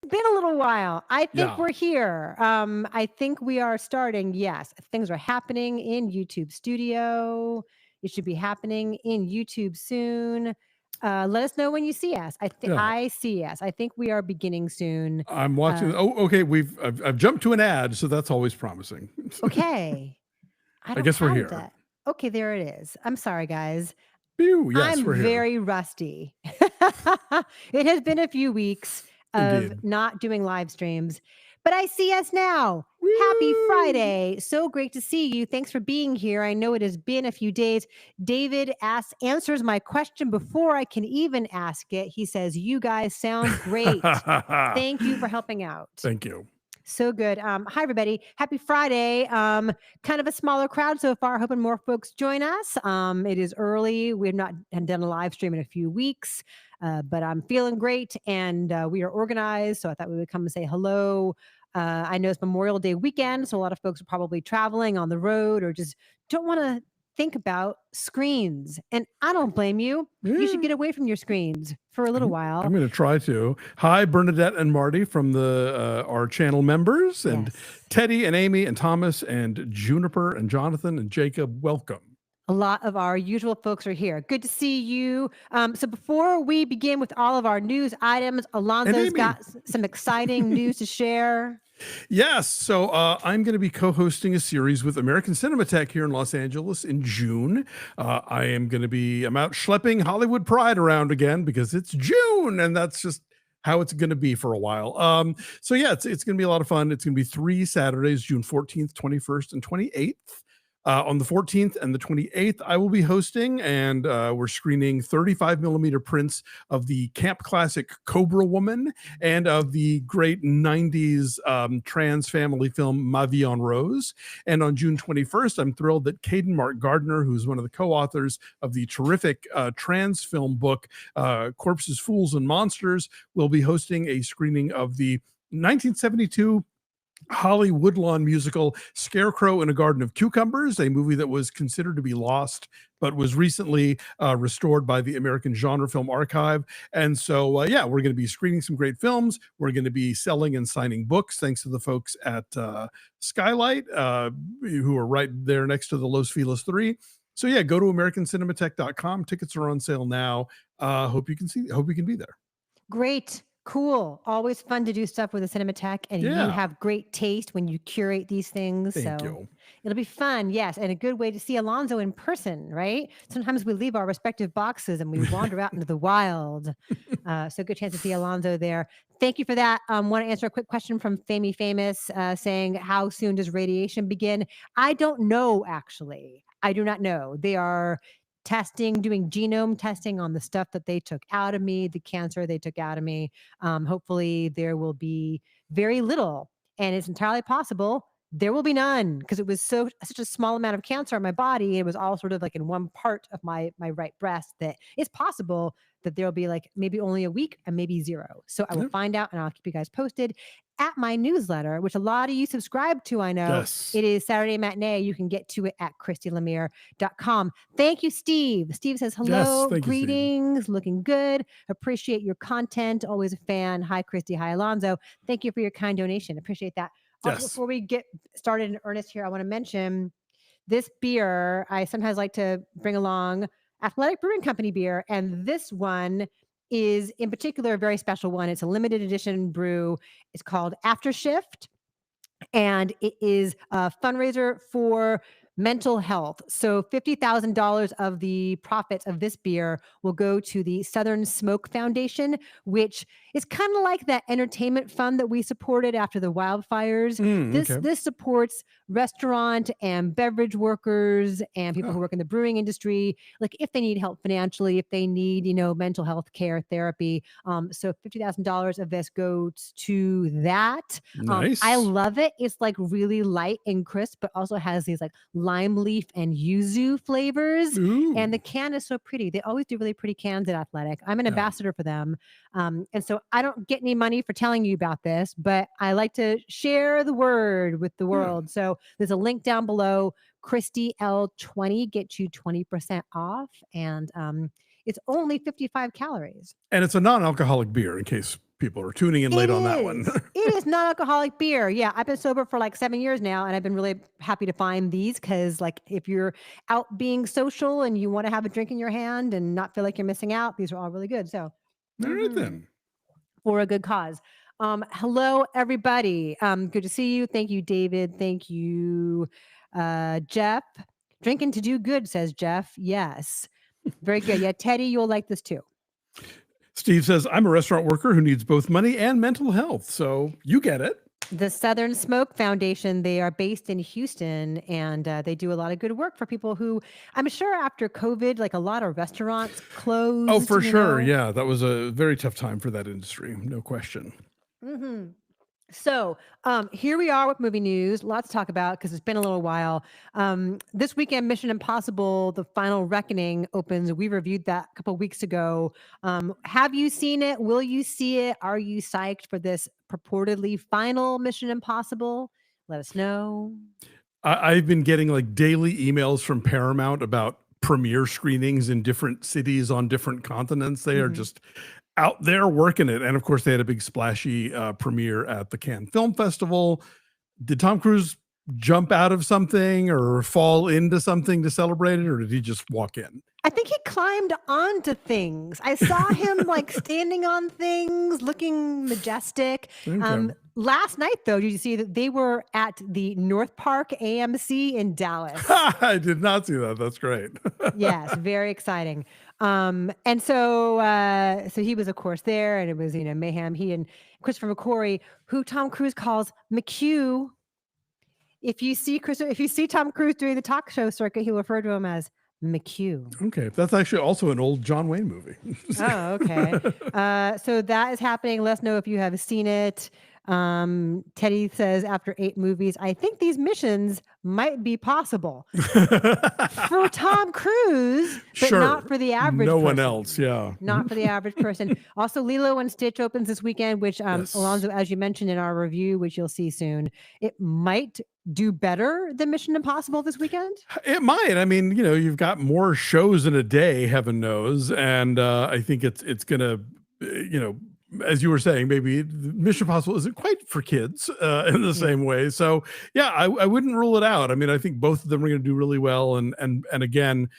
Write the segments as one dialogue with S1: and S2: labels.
S1: been a little while. I think
S2: Yeah.
S1: we're here. I think we are starting. Yes, things are happening in YouTube Studio. It should be happening in YouTube soon. Let us know when you see us.
S2: Yeah.
S1: I see us. I think we are beginning soon.
S2: I'm watching.
S1: Uh,
S2: Oh, okay. I've jumped to an ad, so that's always promising.
S1: okay. I
S2: I
S1: don't
S2: guess we're
S1: have
S2: here.
S1: that. Okay, there it is. I'm sorry, guys.
S2: Phew, yes,
S1: I'm
S2: we're here.
S1: very rusty. It has been a few weeks of
S2: Indeed.
S1: not doing live streams, but I see us now. Happy
S2: Woo!
S1: Friday. So great to see you. Thanks for being here. I know it has been a few days. David answers my question before I can even ask it. He says, "You guys sound great. Thank you for helping out."
S2: Thank you.
S1: So good. Hi, everybody. Happy Friday. Kind of a smaller crowd so far. Hoping more folks join us. It is early. We've not done a live stream in a few weeks, but I'm feeling great and we are organized. So I thought we would come and say hello. I know it's Memorial Day weekend, so a lot of folks are probably traveling on the road or just don't want to think about screens. And I don't blame you. You should
S2: Yeah.
S1: get away from your screens for a little
S2: I'm
S1: while.
S2: going to try to. Hi, Bernadette and Marty from the our channel members, and
S1: Yes.
S2: Teddy and Amy and Thomas and Juniper and Jonathan and Jacob. Welcome.
S1: A lot of our usual folks are here. Good to see you. So before we begin with all of our news items,
S2: And
S1: Alonzo's
S2: Amy.
S1: got some exciting news to share.
S2: Yes. So I'm going to be co-hosting a series with American Cinematheque here in Los Angeles in June. I'm out schlepping Hollywood Pride around again because it's June, and that's just how it's going to be for a while. So yeah, it's going to be a lot of fun. It's going to be 3 Saturdays, June 14th, 21st, and 28th. On the 14th and the 28th, I will be hosting, and we're screening 35 millimeter prints of the camp classic Cobra Woman and of the great 90s trans family film Ma Vie en Rose. And on June 21st, I'm thrilled that Caden Mark Gardner, who's one of the co-authors of the terrific trans film book Corpses, Fools, and Monsters, will be hosting a screening of the 1972 Holly Woodlawn musical Scarecrow in a Garden of Cucumbers, a movie that was considered to be lost but was recently restored by the American Genre Film Archive. And so, yeah, we're going to be screening some great films. We're going to be selling and signing books thanks to the folks at Skylight, who are right there next to the Los Feliz 3. So, yeah, go to americancinematheque.com. Tickets are on sale now. Hope you can be there.
S1: Great. Cool. Always fun to do stuff with the Cinematheque, and you
S2: Yeah.
S1: have great taste when you curate these things.
S2: Thank
S1: So
S2: you.
S1: it'll be fun, yes, and a good way to see Alonzo in person, right? Sometimes we leave our respective boxes and we wander out into the wild. So good chance to see Alonzo there. Thank you for that. Want to answer a quick question from Famey Famous saying, how soon does radiation begin? I don't know, actually. I do not know. They are doing genome testing on the stuff that they took out of me, the cancer they took out of me. Hopefully, there will be very little, and it's entirely possible there will be none because it was such a small amount of cancer in my body. It was all sort of like in one part of my right breast that it's possible that there'll be like maybe only a week and maybe zero. So I will
S2: Yep.
S1: find out and I'll keep you guys posted at my newsletter, which a lot of you subscribe to. I know
S2: Yes.
S1: it is Saturday Matinee. You can get to it at ChristyLemire.com. Thank you, Steve. Steve says,
S2: Yes.
S1: hello,
S2: Thank you, Steve.
S1: greetings, looking good. Appreciate your content. Always a fan. Hi, Christy. Hi, Alonzo. Thank you for your kind donation. Appreciate that. Also,
S2: Yes.
S1: before we get started in earnest here, I want to mention this beer. I sometimes like to bring along Athletic Brewing Company beer, and this one is in particular a very special one. It's a limited edition brew. It's called After Shift, and it is a fundraiser for mental health. So $50,000 of the profits of this beer will go to the Southern Smoke Foundation, which is kind of like that entertainment fund that we supported after the wildfires.
S2: Okay.
S1: This supports restaurant and beverage workers and people who
S2: Oh.
S1: work in the brewing industry, like if they need help financially, if they need, mental health care, therapy. So $50,000 of this goes to that. I
S2: Nice.
S1: love it. It's like really light and crisp, but also has these like lime leaf and yuzu flavors.
S2: Ooh.
S1: And the can is so pretty. They always do really pretty cans at Athletic. I'm an
S2: Yeah.
S1: ambassador for them. And so I don't get any money for telling you about this, but I like to share the word with the world. So there's a link down below. Christy L20 gets you 20% off. And it's only 55 calories.
S2: And it's a non-alcoholic beer, in case people are tuning in late on that one.
S1: It is non-alcoholic beer. Yeah, I've been sober for like 7 years now, and I've been really happy to find these because, like, if you're out being social and you want to have a drink in your hand and not feel like you're missing out, these are all really good. So,
S2: All right then.
S1: for a good cause. Hello, everybody. Good to see you. Thank you, David. Thank you, Jeff. Drinking to do good, says Jeff. Yes, very good. Yeah, Teddy, you'll like this too.
S2: Steve says, I'm a restaurant worker who needs both money and mental health. So you get it.
S1: The Southern Smoke Foundation, they are based in Houston, and they do a lot of good work for people who, I'm sure after COVID, like a lot of restaurants closed.
S2: Oh, for sure. Yeah, that was a very tough time for that industry. No question.
S1: So here we are with movie news. Lots to talk about because it's been a little while. This weekend, Mission Impossible: The Final Reckoning opens. We reviewed that a couple of weeks ago. Have you seen it? Will you see it? Are you psyched for this purportedly final Mission Impossible? Let us know.
S2: I've been getting like daily emails from Paramount about premiere screenings in different cities on different continents. They are just out there working it. And of course, they had a big splashy premiere at the Cannes Film Festival. Did Tom Cruise jump out of something or fall into something to celebrate it, or did he just walk in?
S1: I think he climbed onto things. I saw him like standing on things, looking majestic.
S2: Okay.
S1: Last night, though, did you see that they were at the North Park AMC in Dallas?
S2: I did not see that. That's great.
S1: Yes, very exciting. And so he was, of course, there, and it was, mayhem. He and Christopher McQuarrie, who Tom Cruise calls McHugh. If you see Tom Cruise doing the talk show circuit, he'll refer to him as McHugh.
S2: Okay, that's actually also an old John Wayne movie.
S1: Oh, okay. So that is happening. Let us know if you have seen it. Teddy says, after 8 movies, I think these missions might be possible for Tom Cruise, but
S2: Sure.
S1: not for the average
S2: No
S1: person.
S2: one else. Yeah.
S1: Not for the average person. Also, Lilo and Stitch opens this weekend, which
S2: Yes.
S1: Alonzo, as you mentioned in our review, which you'll see soon, it might do better than Mission Impossible this weekend.
S2: It might. I mean, you've got more shows in a day, heaven knows, and I think it's gonna, as you were saying, maybe Mission Impossible isn't quite for kids in the same way. So yeah, I wouldn't rule it out. I mean, I think both of them are going to do really well, and again,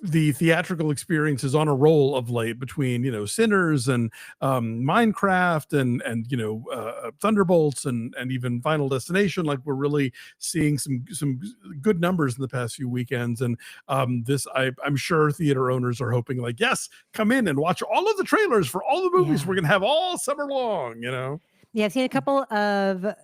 S2: the theatrical experience is on a roll of late between Sinners and Minecraft and Thunderbolts and even Final Destination. Like, we're really seeing some good numbers in the past few weekends, and this I'm sure theater owners are hoping, like, yes, come in and watch all of the trailers for all the movies we're gonna have all summer long.
S1: Yeah, I've seen a couple of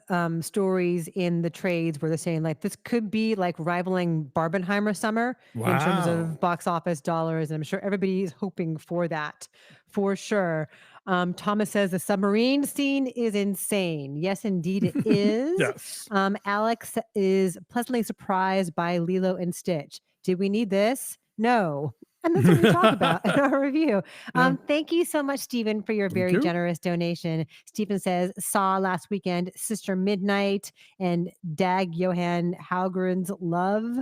S1: stories in the trades where they're saying like this could be like rivaling Barbenheimer summer in terms of box office dollars. And I'm sure everybody is hoping for that for sure. Thomas says the submarine scene is insane. Yes, indeed it is.
S2: Yes.
S1: Alex is pleasantly surprised by Lilo and Stitch. Did we need this? No. And that's what we talk about in our review. Thank you so much, Stephen, for your very generous donation. Stephen says, saw last weekend Sister Midnight and Dag Johan Halgren's Love,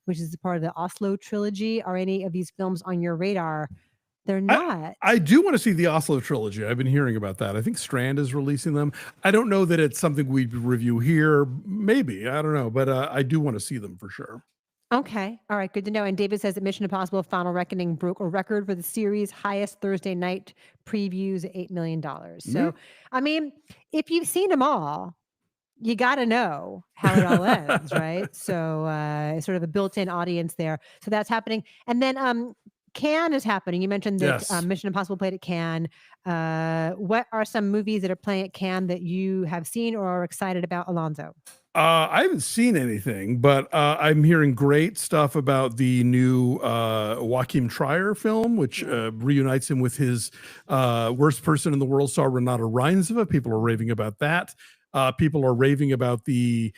S1: which is part of the Oslo trilogy. Are any of these films on your radar? They're not.
S2: I do want to see the Oslo trilogy. I've been hearing about that. I think Strand is releasing them. I don't know that it's something we review here. Maybe. I don't know. But I do want to see them for sure.
S1: Okay. All right. Good to know. And David says that Mission Impossible Final Reckoning broke a record for the series' highest Thursday night previews, $8 million. So, I mean, if you've seen them all, you got to know how it all ends, right? So, sort of a built-in audience there. So that's happening. And then Cannes is happening. You mentioned that Mission Impossible played at Cannes. What are some movies that are playing at Cannes that you have seen or are excited about, Alonzo?
S2: I haven't seen anything, but I'm hearing great stuff about the new Joachim Trier film, which reunites him with his worst person in the world star, Renata Reinsve. People are raving about that. People are raving about the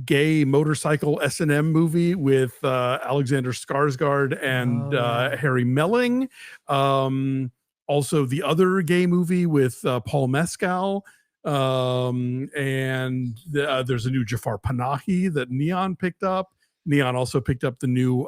S2: gay motorcycle S&M movie with Alexander Skarsgård and Harry Melling. Also, the other gay movie with Paul Mescal. And there's a new Jafar Panahi that Neon picked up. Neon also picked up the new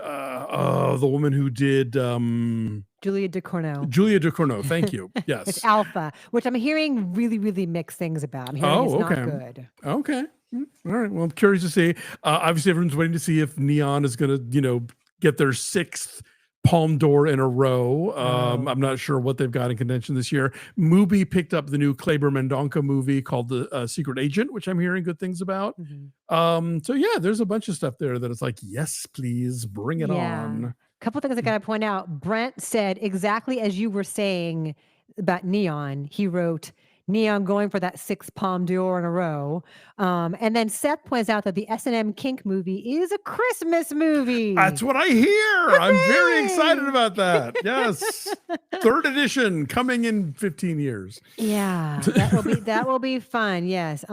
S2: the woman who did
S1: Julia Ducournau.
S2: Julia Ducournau. Thank you. Yes.
S1: It's Alpha, which I'm hearing really, really mixed things about. I'm hearing it's
S2: okay.
S1: not good.
S2: Okay. All right. Well, I'm curious to see. Obviously, everyone's waiting to see if Neon is going to, get their 6th Palme d'Or in a row. I'm not sure what they've got in contention this year. Mubi picked up the new Kleber Mendonca movie called The Secret Agent, which I'm hearing good things about. So yeah, there's a bunch of stuff there that it's like, yes, please bring it on.
S1: Couple things I got to point out. Brent said exactly as you were saying about Neon. He wrote Neon going for that 6th Palme d'Or in a row. And then Seth points out that the S&M Kink movie is a Christmas movie.
S2: That's what I hear.
S1: Hooray!
S2: I'm very excited about that. Yes. 3rd edition coming in 15 years.
S1: Yeah, that will be fun. Yes.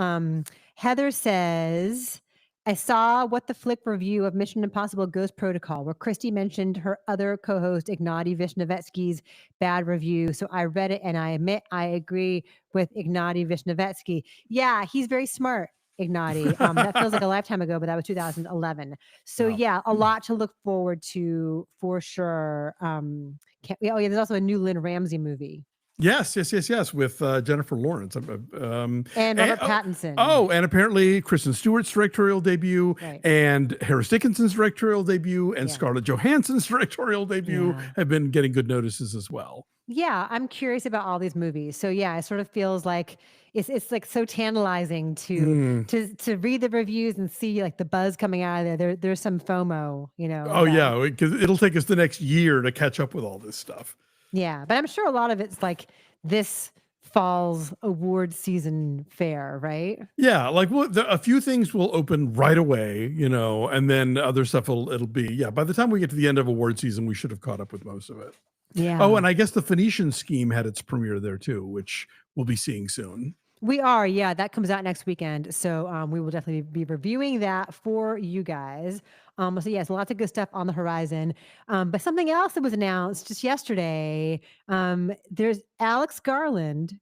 S1: Heather says, I saw What the Flip review of Mission Impossible Ghost Protocol, where Christy mentioned her other co-host, Ignatiy Vishnevetsky's bad review. So I read it and I admit I agree with Ignatiy Vishnevetsky. Yeah, he's very smart, Ignatiy. That feels like a lifetime ago, but that was 2011. So yeah, a lot to look forward to for sure. There's also a new Lynn Ramsey movie.
S2: Yes, with Jennifer Lawrence
S1: and Robert Pattinson.
S2: And apparently Kristen Stewart's directorial debut, and Harris Dickinson's directorial debut, and Scarlett Johansson's directorial debut have been getting good notices as well. Yeah,
S1: I'm curious about all these movies. So yeah, it sort of feels like it's like so tantalizing to read the reviews and see like the buzz coming out of there. There's some FOMO,
S2: because it'll take us the next year to catch up with all this stuff.
S1: Yeah, but I'm sure a lot of it's like this fall's award season fare, right?
S2: Yeah, like a few things will open right away, and then other stuff it'll be, by the time we get to the end of award season, we should have caught up with most of it.
S1: Yeah.
S2: Oh, and I guess the Phoenician Scheme had its premiere there too, which we'll be seeing soon.
S1: We are, yeah. That comes out next weekend. So we will definitely be reviewing that for you guys. So yes, lots of good stuff on the horizon. But something else that was announced just yesterday, there's Alex Garland.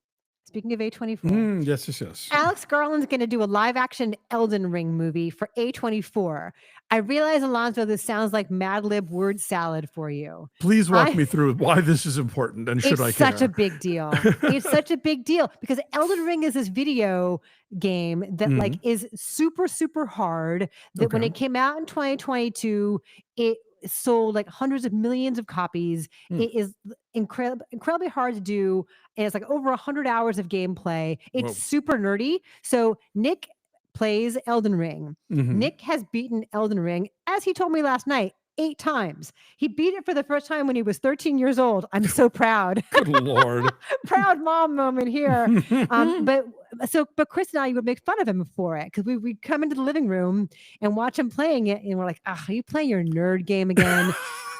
S1: Speaking of A24.
S2: Yes.
S1: Alex Garland's going to do a live action Elden Ring movie for A24. I realize, Alonzo, this sounds like Mad Lib word salad for you.
S2: Please walk me through why this is important and should I care?
S1: It's such a big deal. It's such a big deal because Elden Ring is this video game that like is super, super hard. That when it came out in 2022, it sold like hundreds of millions of copies. It is incredibly hard to do. And it's like over 100 hours of gameplay. It's super nerdy. So Nick plays Elden Ring. Nick has beaten Elden Ring, as he told me last night, 8 times. He beat it for the first time when he was 13 years old. I'm so proud.
S2: Good Lord.
S1: Proud mom moment here. But Chris and I would make fun of him for it because we'd come into the living room and watch him playing it. And we're like, are you playing your nerd game again?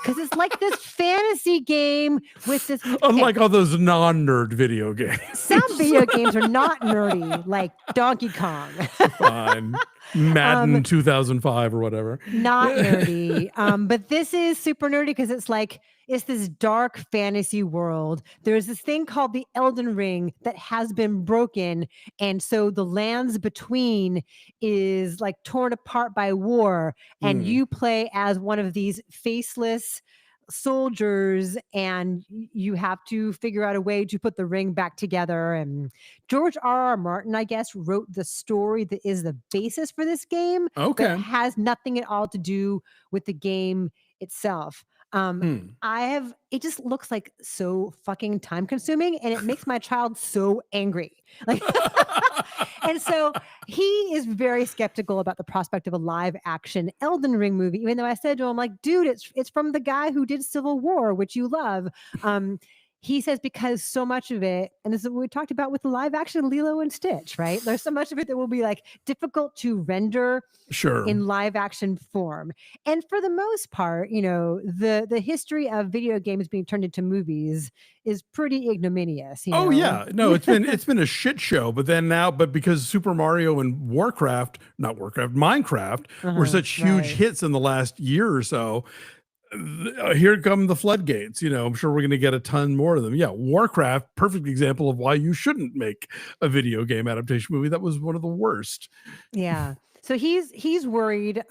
S1: Because it's like this fantasy game with this.
S2: Unlike all those non-nerd video games.
S1: Some video games are not nerdy, like Donkey Kong.
S2: Fine. Madden 2005 or whatever.
S1: Not nerdy. But this is super nerdy because it's this dark fantasy world. There's this thing called the Elden Ring that has been broken. And so the lands between is like torn apart by war. And you play as one of these faceless soldiers and you have to figure out a way to put the ring back together. And George R.R. Martin, I guess, wrote the story that is the basis for this game.
S2: Okay.
S1: But it has nothing at all to do with the game itself. It just looks like so fucking time consuming and it makes my child so angry. Like, and so he is very skeptical about the prospect of a live action Elden Ring movie, even though I said to him, like, dude, it's from the guy who did Civil War, which you love. He says because so much of it, and this is what we talked about with the live action Lilo and Stitch, right? There's so much of it that will be like difficult to render in live action form. And for the most part, the history of video games being turned into movies is pretty ignominious.
S2: Oh yeah, no, it's been a shit show. But because Super Mario and Minecraft were such huge hits in the last year or so. Here come the floodgates. I'm sure we're going to get a ton more of them. Yeah, Warcraft, perfect example of why you shouldn't make a video game adaptation movie. That was one of the worst.
S1: Yeah. So he's worried.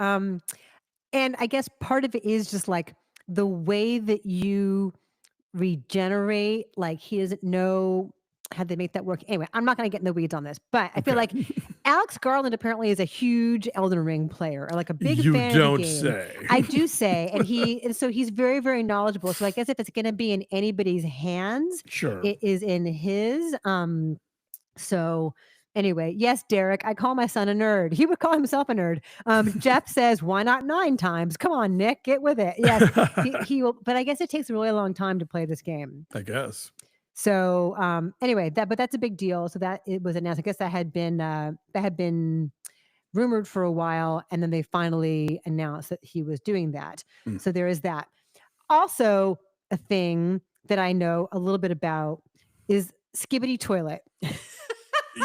S1: And I guess part of it is just like the way that you regenerate, like he doesn't know how they make that work. Anyway, I'm not going to get in the weeds on this, but I feel like Alex Garland apparently is a huge Elden Ring player, or like a big
S2: You
S1: fan of the
S2: don't
S1: game.
S2: say.
S1: I do say, and so he's very, very knowledgeable. So I guess if it's going to be in anybody's hands,
S2: Sure.
S1: it is in his. So anyway, yes, Derek, I call my son a nerd. He would call himself a nerd. Jeff says, why not 9 times? Come on, Nick, get with it. Yes, he will. But I guess it takes a really long time to play this game.
S2: I guess.
S1: So anyway, but that's a big deal. So that it was announced. I guess that had been rumored for a while, and then they finally announced that he was doing that. So there is that. Also, a thing that I know a little bit about is Skibidi Toilet.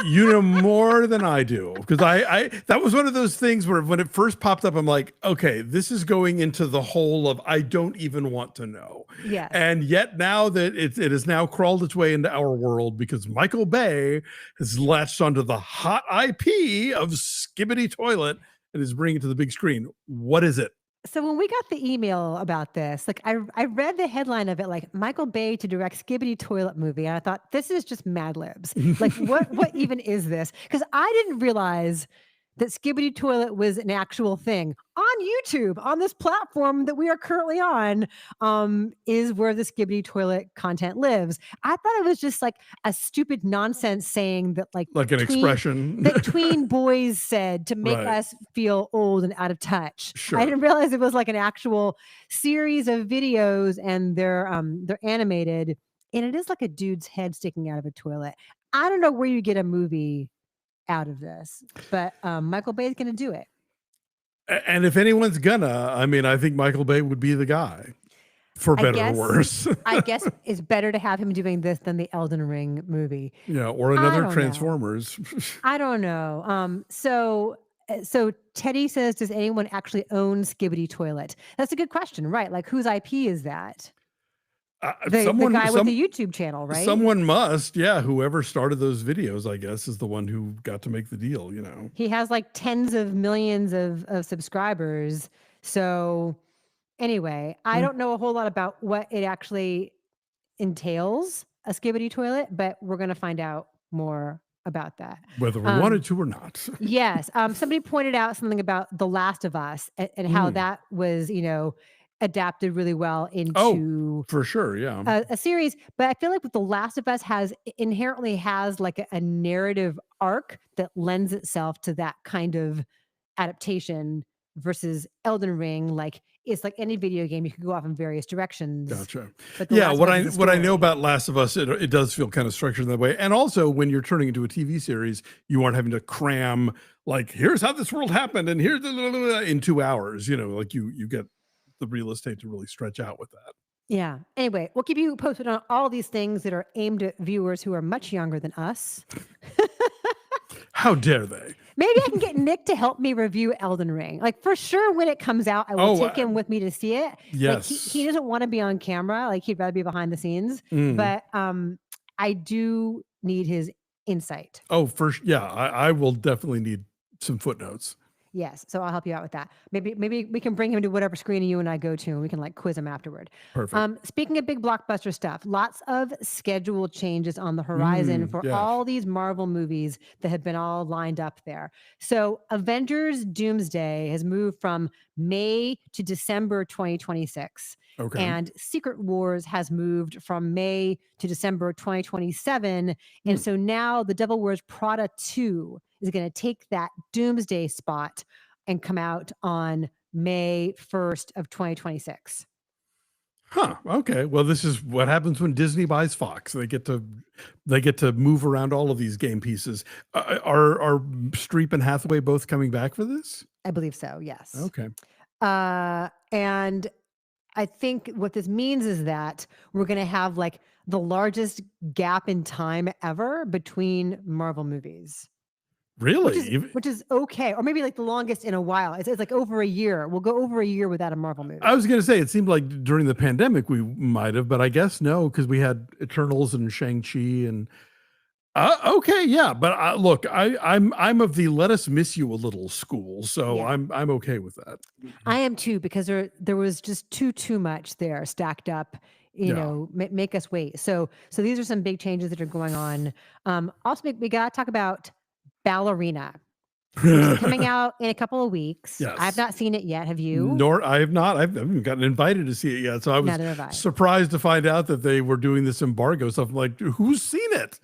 S2: You know more than I do, because I that was one of those things where when it first popped up, I'm like, okay, this is going into the hole of I don't even want to know.
S1: Yeah.
S2: And yet now that it has now crawled its way into our world because Michael Bay has latched onto the hot IP of Skibidi Toilet and is bringing it to the big screen. What is it?
S1: So when we got the email about this, like I read the headline of it, like Michael Bay to direct Skibidi Toilet movie, and I thought this is just Mad Libs. Like what even is this? Because I didn't realize that Skibidi Toilet was an actual thing on YouTube, on this platform that we are currently on, is where the Skibidi Toilet content lives. I thought it was just like a stupid nonsense saying that like
S2: an expression
S1: that tween boys said to make us feel old and out of touch.
S2: Sure.
S1: I didn't realize it was like an actual series of videos, and they're animated, and it is like a dude's head sticking out of a toilet. I don't know where you get a movie out of this, but Michael Bay is going to do it.
S2: And if anyone's gonna, I mean, I think Michael Bay would be the guy, for better or worse.
S1: I guess it's better to have him doing this than the Elden Ring movie.
S2: Yeah, or another Transformers.
S1: I don't know. So Teddy says, does anyone actually own Skibidi Toilet? That's a good question, right? Like, whose IP is that? The guy with the YouTube channel, right?
S2: Someone must, yeah. Whoever started those videos, I guess, is the one who got to make the deal, you know.
S1: He has like tens of millions of subscribers. So anyway, I don't know a whole lot about what it actually entails, a Skibidi Toilet, but we're going to find out more about that.
S2: Whether we wanted to or not.
S1: Yes. Somebody pointed out something about The Last of Us and how that was, you know, adapted really well into
S2: for sure, yeah,
S1: a series. But I feel like with The Last of Us inherently has like a narrative arc that lends itself to that kind of adaptation versus Elden Ring. Like it's like any video game, you can go off in various directions.
S2: Gotcha.
S1: But
S2: yeah, what I know about Last of Us, it does feel kind of structured in that way. And also when you're turning into a TV series, you aren't having to cram like, here's how this world happened and here's in 2 hours, you know, like you get the real estate to really stretch out with that.
S1: Yeah. Anyway, we'll keep you posted on all these things that are aimed at viewers who are much younger than us.
S2: How dare they?
S1: Maybe I can get Nick to help me review Elden Ring. Like for sure, when it comes out, I will take him with me to see it.
S2: Yes.
S1: Like, he doesn't want to be on camera. Like he'd rather be behind the scenes. But I do need his insight.
S2: Oh, yeah. I will definitely need some footnotes.
S1: Yes. So I'll help you out with that. Maybe we can bring him to whatever screening you and I go to, and we can like quiz him afterward.
S2: Perfect.
S1: Speaking of big blockbuster stuff, lots of schedule changes on the horizon for all these Marvel movies that have been all lined up there. So Avengers Doomsday has moved from May to December 2026.
S2: Okay.
S1: And Secret Wars has moved from May to December 2027. And so now the Devil Wears Prada 2 is going to take that Doomsday spot and come out on May 1st of 2026.
S2: Huh. Okay. Well, this is what happens when Disney buys Fox. They get to move around all of these game pieces. Are Streep and Hathaway both coming back for this?
S1: I believe so. Yes.
S2: Okay.
S1: And I think what this means is that we're going to have like the largest gap in time ever between Marvel movies.
S2: Really?
S1: Which is okay. Or maybe like the longest in a while. It's like over a year. We'll go over a year without a Marvel movie.
S2: I was going to say, it seemed like during the pandemic we might have, but I guess no, because we had Eternals and Shang-Chi. And Okay, yeah, but look, I'm of the let us miss you a little school, so
S1: Yeah.
S2: I'm okay with that.
S1: I am too, because there was just too much there stacked up.
S2: Yeah.
S1: Make us wait. So these are some big changes that are going on. Also, we got to talk about Ballerina, which is coming out in a couple of weeks. I've
S2: Yes.
S1: not seen it yet. Have you?
S2: Nor I have not. I haven't gotten invited to see it yet, so I was
S1: Neither have I.
S2: surprised to find out that they were doing this embargo stuff. I'm like, who's seen it?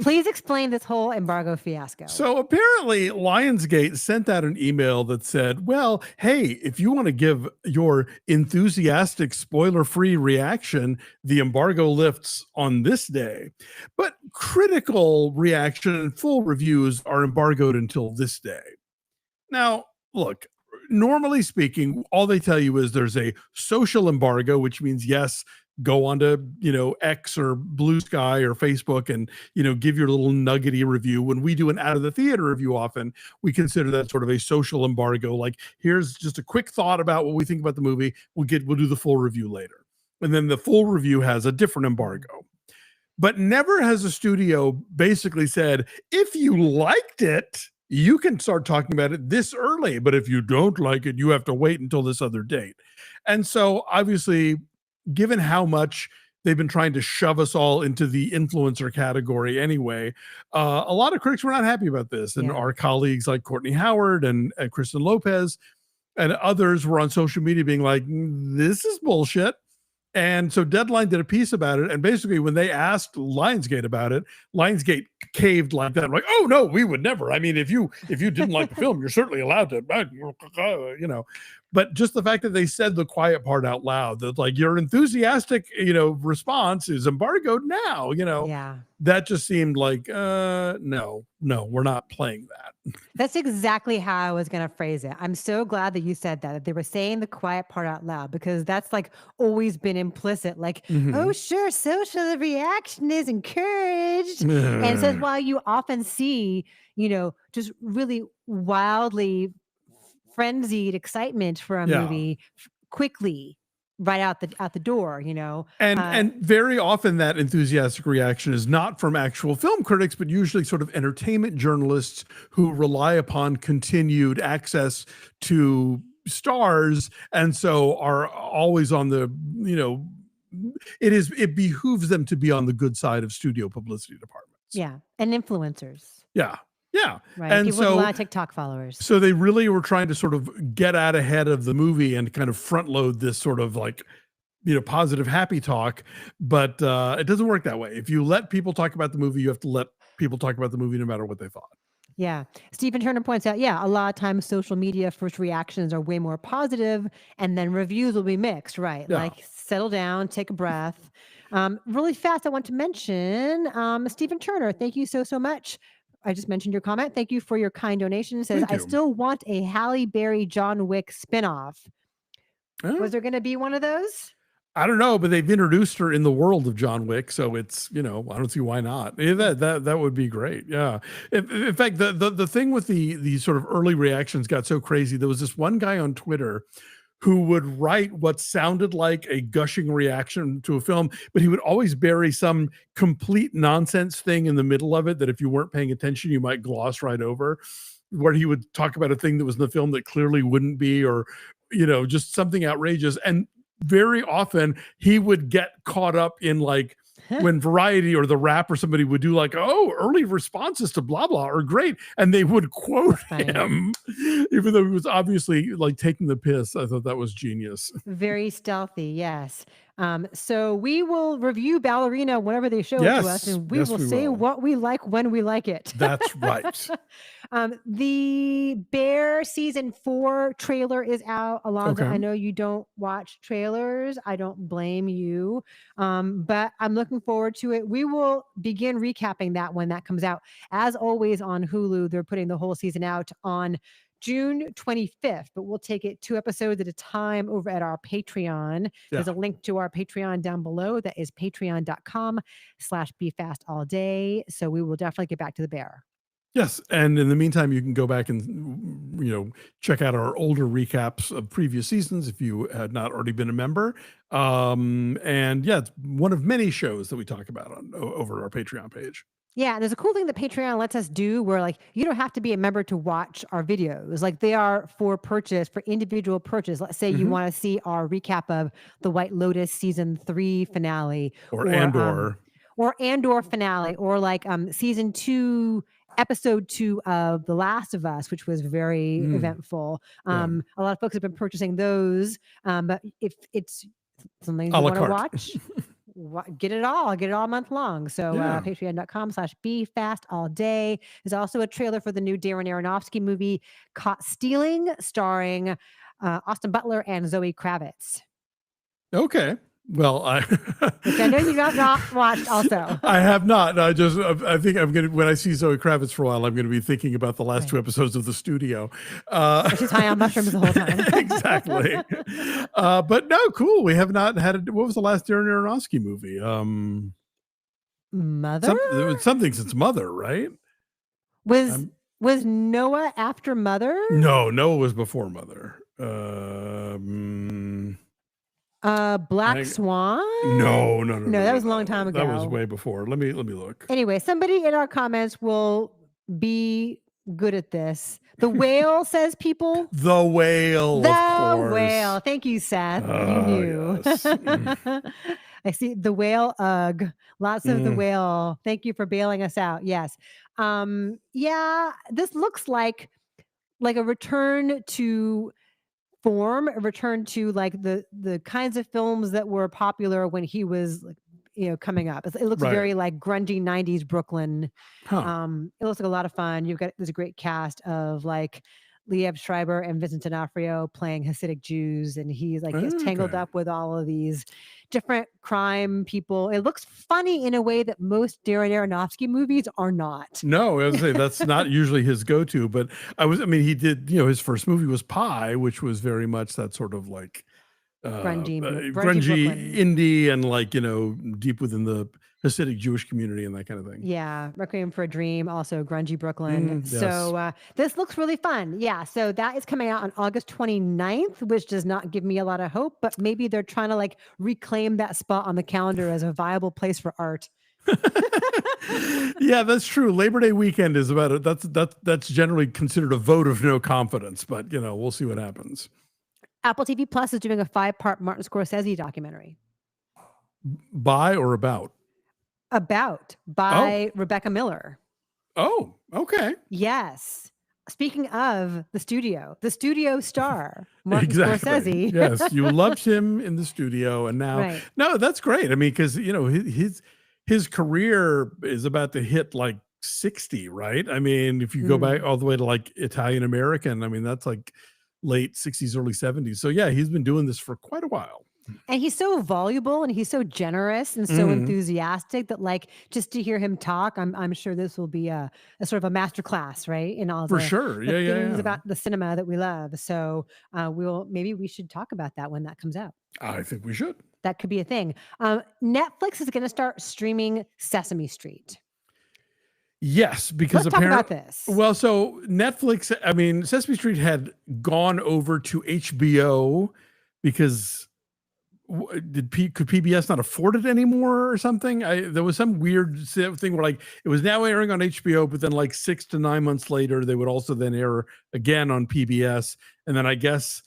S1: Please explain this whole embargo fiasco.
S2: So apparently, Lionsgate sent out an email that said, well, hey, if you want to give your enthusiastic, spoiler free reaction, the embargo lifts on this day. But critical reaction and full reviews are embargoed until this day. Now, look, normally speaking, all they tell you is there's a social embargo, which means, yes, go onto, X or Blue Sky or Facebook and, give your little nuggety review. When we do an out of the theater review, often we consider that sort of a social embargo. Like, here's just a quick thought about what we think about the movie. We'll do the full review later. And then the full review has a different embargo. But never has a studio basically said, if you liked it, you can start talking about it this early. But if you don't like it, you have to wait until this other date. And so obviously, given how much they've been trying to shove us all into the influencer category anyway, a lot of critics were not happy about this. And our colleagues like Courtney Howard and Kristen Lopez and others were on social media being like, this is bullshit. And so Deadline did a piece about it. And basically, when they asked Lionsgate about it, Lionsgate caved like that. Like, oh, no, we would never. I mean, if you didn't like the film, you're certainly allowed to, But just the fact that they said the quiet part out loud, that like your enthusiastic, response is embargoed now, that just seemed like, no, we're not playing that.
S1: That's exactly how I was going to phrase it. I'm so glad that you said that they were saying the quiet part out loud, because that's like always been implicit. Like, oh, sure, social reaction is encouraged. And so while you often see, just really wildly frenzied excitement for a movie quickly right out the door,
S2: and very often that enthusiastic reaction is not from actual film critics, but usually sort of entertainment journalists who rely upon continued access to stars, and so are always on the, it behooves them to be on the good side of studio publicity departments.
S1: Yeah, and influencers.
S2: Yeah.
S1: Right.
S2: And
S1: people with a lot of TikTok followers.
S2: So they really were trying to sort of get out ahead of the movie and kind of front load this sort of like, positive, happy talk. But it doesn't work that way. If you let people talk about the movie, you have to let people talk about the movie no matter what they thought.
S1: Yeah. Stephen Turner points out, a lot of times social media first reactions are way more positive, and then reviews will be mixed, right?
S2: Yeah.
S1: Like, settle down, take a breath. Really fast, I want to mention Stephen Turner. Thank you so much. I just mentioned your comment. Thank you for your kind donation. It says, I still want a Halle Berry John Wick spinoff. Was there going to be one of those?
S2: I don't know, but they've introduced her in the world of John Wick, so it's, I don't see why not. That would be great. Yeah. In fact, the thing with the sort of early reactions got so crazy. There was this one guy on Twitter who would write what sounded like a gushing reaction to a film, but he would always bury some complete nonsense thing in the middle of it that if you weren't paying attention, you might gloss right over, where he would talk about a thing that was in the film that clearly wouldn't be, or, just something outrageous. And very often he would get caught up in like, when Variety or The Wrap or somebody would do like, oh, early responses to blah, blah are great. And they would quote him, even though he was obviously like taking the piss. I thought that was genius.
S1: Very stealthy. Yes. So we will review Ballerina whenever they show it to us, and we will say what we like when we like it.
S2: That's right.
S1: The Bear season 4 trailer is out. Alonzo,
S2: Okay.
S1: I know you don't watch trailers. I don't blame you. But I'm looking forward to it. We will begin recapping that when that comes out. As always on Hulu, they're putting the whole season out on June 25th, but we'll take it 2 episodes at a time over at our Patreon. There's a link to our Patreon down below. That is patreon.com/BeFastAllDay. So we will definitely get back to the Bear.
S2: Yes. And in the meantime, you can go back and, check out our older recaps of previous seasons if you had not already been a member. And it's one of many shows that we talk about over our Patreon page.
S1: Yeah, there's a cool thing that Patreon lets us do where like you don't have to be a member to watch our videos. Like they are for purchase, for individual purchase. Let's say you
S2: Mhm.
S1: want to see our recap of the White Lotus season 3 finale
S2: Or Andor.
S1: or Andor finale or like season 2 episode 2 of The Last of Us, which was very
S2: Mm,
S1: eventful.
S2: yeah.
S1: A lot of folks have been purchasing those. But if it's something
S2: A
S1: you
S2: la
S1: want to
S2: carte.
S1: watch, get it all month long. So
S2: Yeah.
S1: patreon.com/be fast all day. There's also a trailer for the new Darren Aronofsky movie Caught Stealing, starring Austin Butler and Zoe Kravitz,
S2: Okay. Well,
S1: which I know you have not watched also.
S2: I have not. I think I'm going to, when I see Zoe Kravitz for a while, I'm going to be thinking about the last
S1: Right.
S2: 2 episodes of The Studio.
S1: She's high on mushrooms the whole time.
S2: Exactly. But no, cool. We have not had what was the last Darren Aronofsky movie?
S1: Mother?
S2: Something since Mother, right?
S1: Was Noah after Mother?
S2: No, Noah was before Mother.
S1: Black Swan?
S2: No.
S1: That was a long time ago.
S2: That was way before. Let me look.
S1: Anyway, somebody in our comments will be good at this. The Whale says people.
S2: The Whale,
S1: The
S2: of course.
S1: Whale. Thank you, Seth. You knew.
S2: Yes.
S1: I see The Whale. Ugh. Lots of The Whale. Thank you for bailing us out. Yes. Yeah, this looks like a return to form, a return to like the kinds of films that were popular when he was like, coming up. It looks
S2: Right.
S1: very like grungy 90s Brooklyn.
S2: Huh.
S1: It looks like a lot of fun. There's a great cast of like Liev Schreiber and Vincent D'Onofrio playing Hasidic Jews, and he's like gets tangled
S2: Okay.
S1: up with all of these different crime people. It looks funny in a way that most Darren Aronofsky movies are not.
S2: No, I was say that's not usually his go-to, but he did, his first movie was Pie, which was very much that sort of like
S1: Grungy
S2: grungy indie and like, deep within the Hasidic Jewish community and that kind of thing.
S1: Yeah, Requiem for a Dream, also grungy Brooklyn.
S2: Yes.
S1: So this looks really fun. Yeah, so that is coming out on August 29th, which does not give me a lot of hope, but maybe they're trying to like reclaim that spot on the calendar as a viable place for art.
S2: Yeah, that's true. Labor Day weekend is about it. That's generally considered a vote of no confidence, but we'll see what happens.
S1: Apple TV Plus is doing a 5-part Martin Scorsese documentary.
S2: By or about?
S1: By Rebecca Miller.
S2: Oh, okay.
S1: Yes. Speaking of the studio star, Martin
S2: Exactly.
S1: Scorsese.
S2: Yes, you loved him in the studio, and now,
S1: Right.
S2: No, that's great. I mean, because his career is about to hit like 60, right? I mean, if you go back all the way to like Italian American, I mean, that's like late 60s, early 70s. So yeah, he's been doing this for quite a while.
S1: And he's so voluble and he's so generous and so enthusiastic that like just to hear him talk, I'm sure this will be a sort of a masterclass, right? In all
S2: For
S1: the,
S2: sure.
S1: the
S2: Yeah,
S1: things
S2: yeah.
S1: about the cinema that we love. So maybe we should talk about that when that comes out.
S2: I think we should.
S1: That could be a thing. Netflix is going to start streaming Sesame Street.
S2: Yes, because
S1: Let's talk about this.
S2: Well, so Netflix, I mean, Sesame Street had gone over to HBO because could PBS not afford it anymore or something? There was some weird thing where like it was now airing on HBO, but then like 6 to 9 months later, they would also then air again on PBS. And then I guess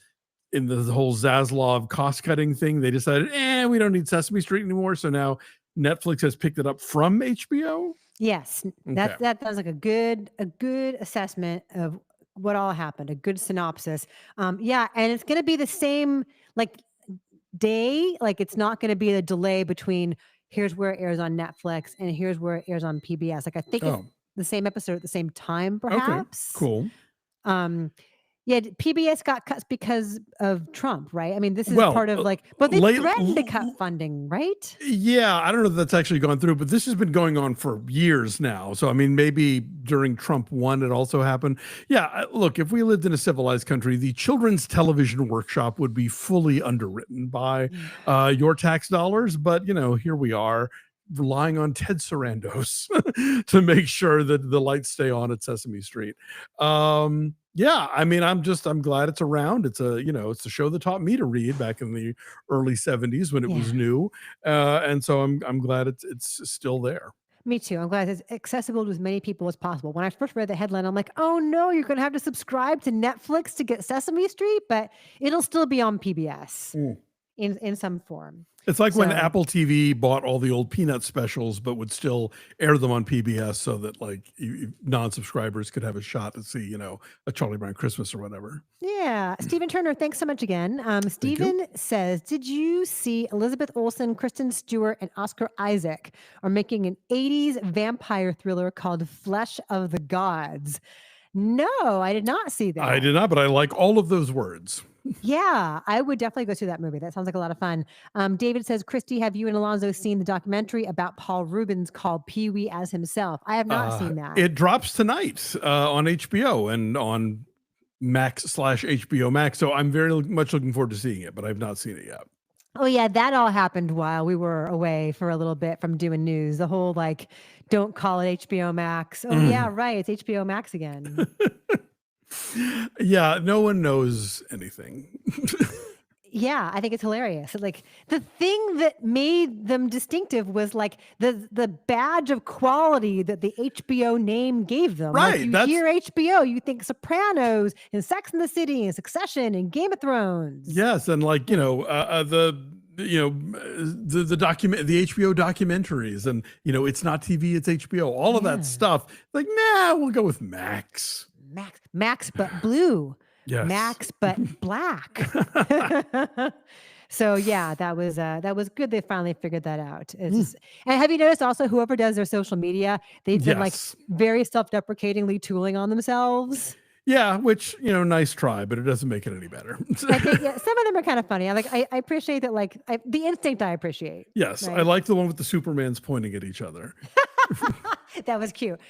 S2: in the whole Zaslav cost cutting thing, they decided, we don't need Sesame Street anymore. So now Netflix has picked it up from HBO.
S1: Yes,
S2: Okay.
S1: that was like a good assessment of what all happened, a good synopsis. Yeah, and it's going to be the same like day, like it's not going to be a delay between here's where it airs on Netflix and here's where it airs on PBS. Like I think it's the same episode at the same time, perhaps.
S2: Okay, cool.
S1: Yeah, PBS got cuts because of Trump, right? I mean, this is part of like, but they threatened to cut funding, right?
S2: Yeah, I don't know if that's actually gone through, but this has been going on for years now. So, I mean, maybe during Trump 1, it also happened. Yeah, look, if we lived in a civilized country, the Children's Television Workshop would be fully underwritten by your tax dollars. But, here we are relying on Ted Sarandos to make sure that the lights stay on at Sesame Street. Yeah, I mean, I'm glad it's around. It's it's a show that taught me to read back in the early 70s when it was new. And so I'm glad it's still there.
S1: Me too. I'm glad it's accessible to as many people as possible. When I first read the headline, I'm like, oh no, you're going to have to subscribe to Netflix to get Sesame Street, but it'll still be on PBS in some form.
S2: It's like when
S1: So-
S2: Apple TV bought all the old Peanut specials, but would still air them on PBS so that like non-subscribers could have a shot to see, a Charlie Brown Christmas or whatever.
S1: Yeah. Stephen Turner, thanks so much again. Stephen says, did you see Elizabeth Olsen, Kristen Stewart, and Oscar Isaac are making an 80s vampire thriller called Flesh of the Gods? No, I did not see that.
S2: I did not, but I like all of those words.
S1: Yeah, I would definitely go see that movie. That sounds like a lot of fun. David says, Christy, have you and Alonzo seen the documentary about Paul Rubens called Pee Wee as himself? I have not seen that.
S2: It drops tonight on HBO and on Max/HBO Max. So I'm very much looking forward to seeing it, but I've not seen it yet.
S1: Oh yeah, that all happened while we were away for a little bit from doing news. The whole like, don't call it HBO Max. Oh yeah, right. It's HBO Max again.
S2: Yeah, no one knows anything.
S1: Yeah, I think it's hilarious. Like the thing that made them distinctive was like the badge of quality that the HBO name gave them.
S2: Right.
S1: Like you hear HBO, you think Sopranos and Sex and the City and Succession and Game of Thrones.
S2: Yes, and like the HBO documentaries, and it's not TV, it's HBO. All of that stuff. Like, nah, we'll go with Max.
S1: Max, but blue.
S2: Yes.
S1: Max, but black. So yeah, that was good. They finally figured that out. And have you noticed also whoever does their social media, they've been like very self-deprecatingly tooling on themselves.
S2: Yeah, which nice try, but it doesn't make it any better.
S1: I think some of them are kind of funny. I appreciate that. Like the instinct, I appreciate.
S2: Yes,
S1: right?
S2: I like the one with the Supermans pointing at each other.
S1: That was cute.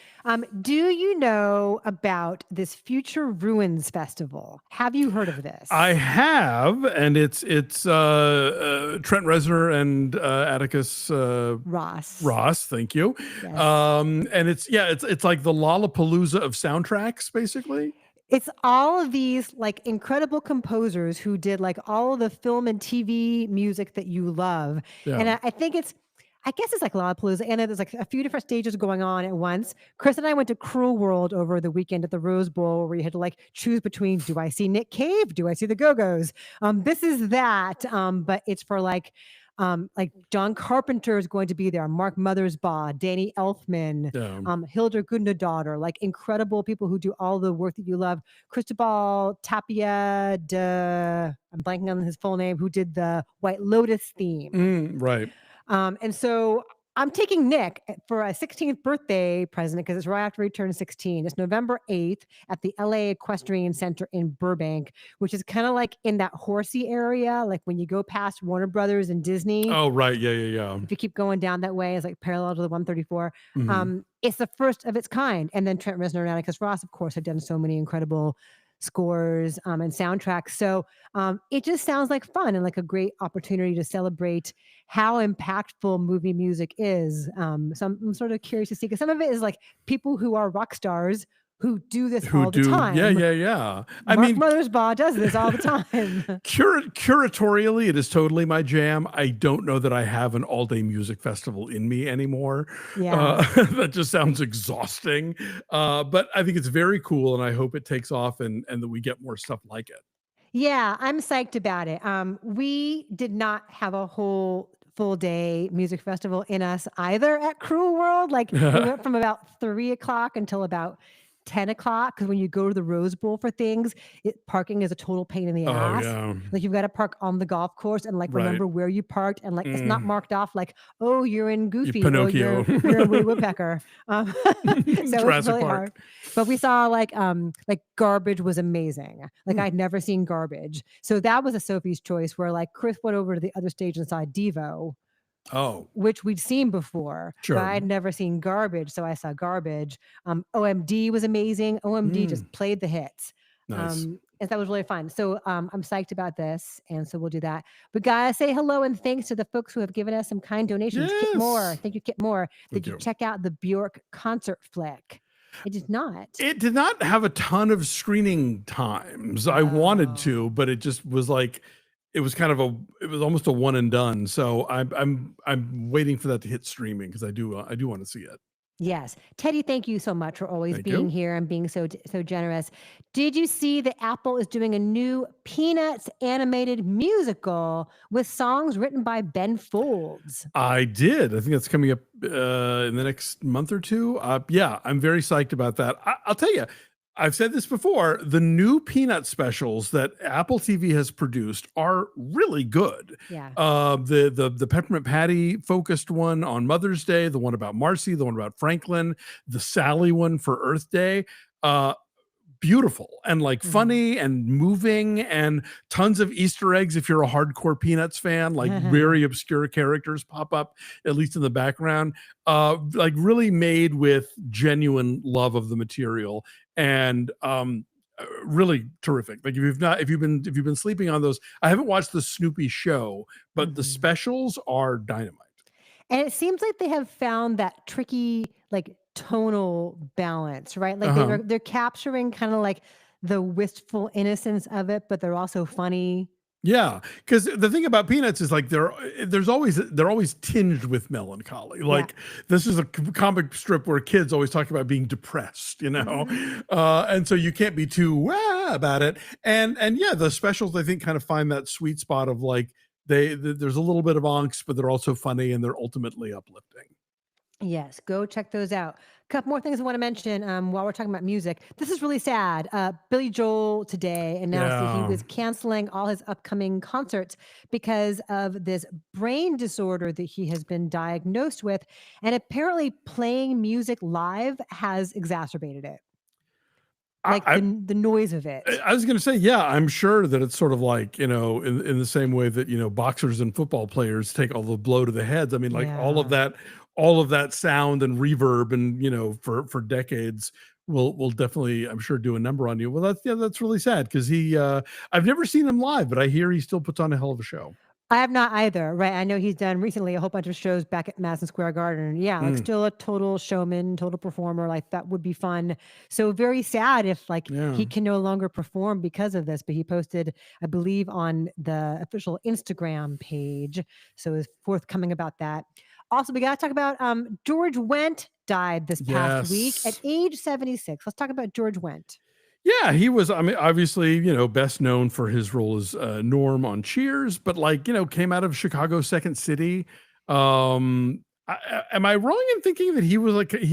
S1: Do you know about this Future Ruins Festival? Have you heard of this?
S2: I have, and it's Trent Reznor and Atticus Ross. Thank you.
S1: Yes.
S2: And it's like the Lollapalooza of soundtracks, basically.
S1: It's all of these like incredible composers who did like all of the film and TV music that you love.
S2: Yeah.
S1: And I guess it's like Lollapalooza, and there's like a few different stages going on at once. Chris and I went to Cruel World over the weekend at the Rose Bowl, where you had to like choose between, do I see Nick Cave? Do I see the Go-Go's? This is that, but it's for like John Carpenter is going to be there, Mark Mothersbaugh, Danny Elfman, Hilda Gudnadottir, like incredible people who do all the work that you love. Cristobal Tapia I'm blanking on his full name, who did the White Lotus theme.
S2: Right.
S1: And so I'm taking Nick for a 16th birthday present because it's right after he turned 16. It's November 8th at the LA Equestrian Center in Burbank, which is kind of like in that horsey area, like when you go past Warner Brothers and Disney.
S2: Oh, right. Yeah.
S1: If you keep going down that way, it's like parallel to the 134. It's the first of its kind. And then Trent Reznor and Atticus Ross, of course, have done so many incredible scores and soundtracks. So it just sounds like fun and like a great opportunity to celebrate how impactful movie music is. So I'm sort of curious to see, because some of it is like people who are rock stars who do this all the time.
S2: Yeah.
S1: Mark Mothersbaugh does this all the time.
S2: Curatorially, it is totally my jam. I don't know that I have an all-day music festival in me anymore.
S1: Yeah.
S2: That just sounds exhausting. But I think it's very cool, and I hope it takes off and that we get more stuff like it.
S1: Yeah, I'm psyched about it. We did not have a whole full day music festival in us either at Cruel World. Like we went from about 3 o'clock until about 10 o'clock, because when you go to the Rose Bowl for things, parking is a total pain in the ass.
S2: Yeah.
S1: Like you've got to park on the golf course and like remember where you parked, and like it's not marked off like, oh, you're in Goofy,
S2: Pinocchio.
S1: you're in Woody Woodpecker. So it's really hard. But we saw like Garbage was amazing. Like I'd never seen Garbage, so that was a Sophie's Choice, where like Chris went over to the other stage and saw Devo.
S2: Oh,
S1: which we'd seen before,
S2: sure.
S1: But I'd never seen Garbage, so I saw Garbage. OMD was amazing. OMD just played the hits.
S2: Nice.
S1: And that was really fun. So I'm psyched about this, and so we'll do that. But guys, say hello and thanks to the folks who have given us some kind donations.
S2: Yes.
S1: Kit Moore, thank you, Kit Moore. Did
S2: Thank
S1: you
S2: you.
S1: check out the Bjork concert flick? It did not.
S2: It did not have a ton of screening times. I wanted to, but it just was like, it was almost a one and done. So I'm waiting for that to hit streaming, because I do want to see it.
S1: Yes. Teddy, thank you so much for always
S2: Thank
S1: being
S2: you.
S1: here and being so generous. Did you see that Apple is doing a new Peanuts animated musical with songs written by Ben Folds?
S2: I did. I think that's coming up in the next month or two. Yeah, I'm very psyched about that. I'll tell you, I've said this before. The new Peanut specials that Apple TV has produced are really good.
S1: Yeah.
S2: The Peppermint Patty focused one on Mother's Day, the one about Marcy, the one about Franklin, the Sally one for Earth Day. Beautiful and like
S1: Mhm.
S2: funny and moving and tons of Easter eggs. If you're a hardcore Peanuts fan, like very obscure characters pop up, at least in the background, like really made with genuine love of the material and really terrific. Like if you've been sleeping on those, I haven't watched the Snoopy show, but the
S1: Mhm.
S2: specials are dynamite.
S1: And it seems like they have found that tricky, like tonal balance, right? Like
S2: Uh-huh.
S1: they're capturing kind of like the wistful innocence of it, but they're also funny.
S2: Yeah, because the thing about Peanuts is like they're always tinged with melancholy.
S1: Yeah.
S2: Like this is a comic strip where kids always talk about being depressed, and so you can't be too about it. And yeah, the specials I think kind of find that sweet spot of like there's a little bit of angst, but they're also funny and they're ultimately uplifting.
S1: Yes, go check those out. Couple more things I want to mention while we're talking about music. This is really sad. Billy Joel today announced that he
S2: Yeah.
S1: was canceling all his upcoming concerts because of this brain disorder that he has been diagnosed with. And apparently, playing music live has exacerbated it, like
S2: I,
S1: the noise of it.
S2: I was going to say, yeah, I'm sure that it's sort of like, in the same way that, boxers and football players take all the blow to the heads. I mean, like
S1: Yeah.
S2: all of that sound and reverb and, for decades will definitely, I'm sure, do a number on you. Well, that's really sad because I've never seen him live, but I hear he still puts on a hell of a show.
S1: I have not either, right? I know he's done recently a whole bunch of shows back at Madison Square Garden. Yeah, like
S2: Mm,
S1: still a total showman, total performer. Like that would be fun. So very sad if like
S2: yeah.
S1: he can no longer perform because of this. But he posted, I believe, on the official Instagram page. So is forthcoming about that. Also, we got to talk about George Wendt died this past week at
S2: Yes.
S1: age 76. Let's talk about George Wendt.
S2: Yeah, he was, I mean, obviously, best known for his role as Norm on Cheers, but like, came out of Chicago Second City. Am I wrong in thinking that he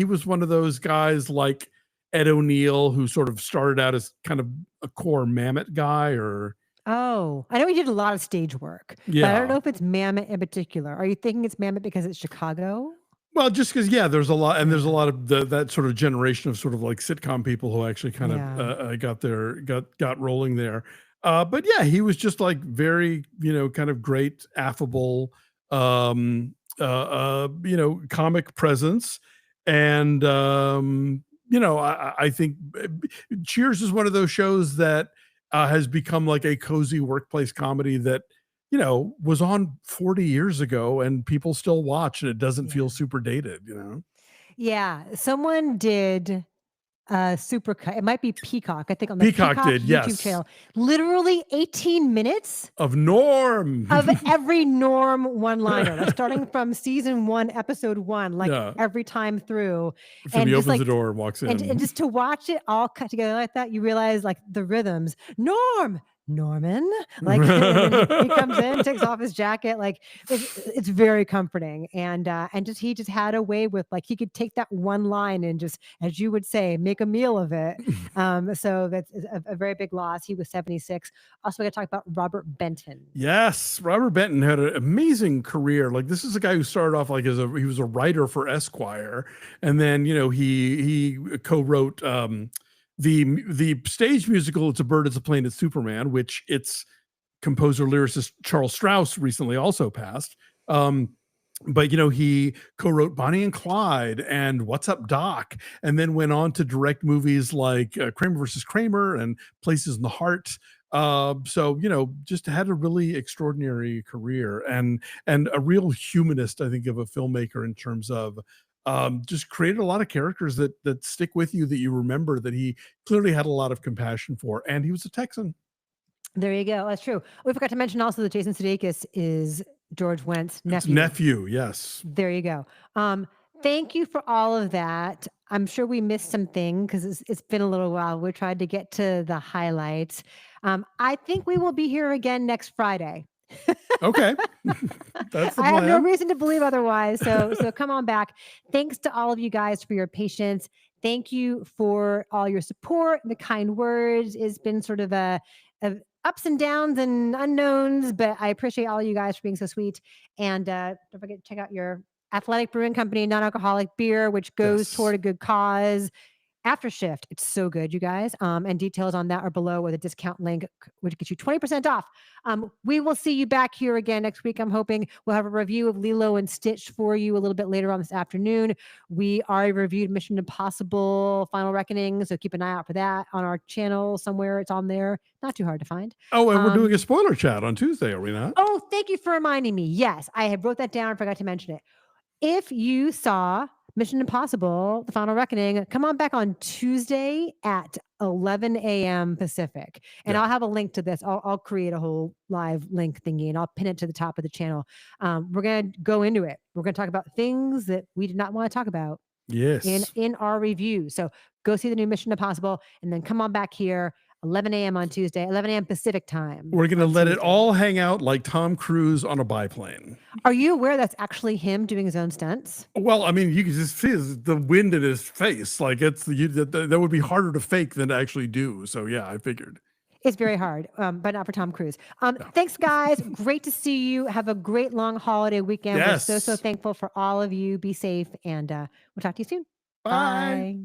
S2: was one of those guys like Ed O'Neill who sort of started out as kind of a core Mammoth guy or
S1: Oh, I know he did a lot of stage work, but I don't
S2: yeah.
S1: know if it's Mammoth in particular. Are you thinking it's Mammoth because it's Chicago?
S2: Well, just because, yeah, there's a
S1: Yeah.
S2: lot of that sort of generation of sort of like sitcom people who actually kind of
S1: Yeah.
S2: got rolling there. But yeah, he was just like very, kind of great, affable, comic presence, and I think Cheers is one of those shows that has become like a cozy workplace comedy that was on 40 years ago and people still watch and it doesn't feel
S1: Yeah.
S2: super dated.
S1: Yeah. Someone did a supercut. It might be Peacock, I think on the
S2: Peacock
S1: Peacock
S2: did,
S1: YouTube
S2: yes.
S1: channel. Literally 18 minutes
S2: Of Norm.
S1: of every Norm one-liner, like starting from season 1, episode 1, like
S2: Yeah.
S1: every time through.
S2: From
S1: And
S2: he
S1: just
S2: opens the
S1: like
S2: door and walks
S1: and
S2: in.
S1: just to watch it all cut together like that, you realize like the rhythms. Norm, Norman, like, and then he comes in, takes off his jacket, like it's very comforting, and just he just had a way with like he could take that one line and just, as you would say, make a meal of it. So that's a very big loss. He was 76. Also, we got to talk about Robert Benton.
S2: Yes, Robert Benton had an amazing career. Like this is a guy who started off like he was a writer for Esquire, and then he co-wrote the stage musical "It's a Bird, It's a Plane, It's Superman," which its composer lyricist Charles Strauss recently also passed. But he co-wrote Bonnie and Clyde and What's Up Doc, and then went on to direct movies like Kramer versus Kramer and Places in the Heart. So just had a really extraordinary career and a real humanist, I think, of a filmmaker in terms of just created a lot of characters that stick with you, that you remember, that he clearly had a lot of compassion for, and he was a Texan.
S1: There you go. That's true. We forgot to mention also that Jason Sudeikis is George Wendt's
S2: It's
S1: nephew.
S2: nephew, yes.
S1: There you go. Um, thank you for all of that. I'm sure we missed something because it's been a little while. We tried to get to the highlights. I think we will be here again next Friday.
S2: Okay. That's the
S1: I have no
S2: plan.
S1: reason to believe otherwise. So come on back. Thanks to all of you guys for your patience. Thank you for all your support, the kind words. It's been sort of a ups and downs and unknowns, but I appreciate all you guys for being so sweet. And don't forget to check out your Athletic Brewing Company non-alcoholic beer, which goes
S2: Yes.
S1: toward a good cause. After Shift, it's so good, you guys. And details on that are below with a discount link, which gets you 20% off. We will see you back here again next week. I'm hoping we'll have a review of Lilo and Stitch for you a little bit later on this afternoon. We already reviewed Mission Impossible Final Reckoning, so keep an eye out for that on our channel somewhere. It's on there. Not too hard to find.
S2: Oh, and we're doing a spoiler chat on Tuesday, are we not?
S1: Oh, thank you for reminding me. Yes, I had wrote that down and forgot to mention it. If you saw Mission Impossible, The Final Reckoning, come on back on Tuesday at 11 a.m. Pacific. And
S2: Yeah.
S1: I'll have a link to this. I'll create a whole live link thingy and I'll pin it to the top of the channel. We're going to go into it. We're going to talk about things that we did not want to talk about
S2: Yes.
S1: in our review. So go see the new Mission Impossible and then come on back here 11 a.m. on Tuesday, 11 a.m. Pacific time.
S2: We're going to let it
S1: Tuesday.
S2: all hang out like Tom Cruise on a biplane.
S1: Are you aware that's actually him doing his own stunts?
S2: Well, I mean, you can just see the wind in his face. Like that would be harder to fake than to actually do. So yeah, I figured.
S1: It's very hard, but not for Tom Cruise. Thanks, guys. Great to see you. Have a great long holiday weekend.
S2: Yes.
S1: We're so thankful for all of you. Be safe, and we'll talk to you soon.
S2: Bye.
S1: Bye.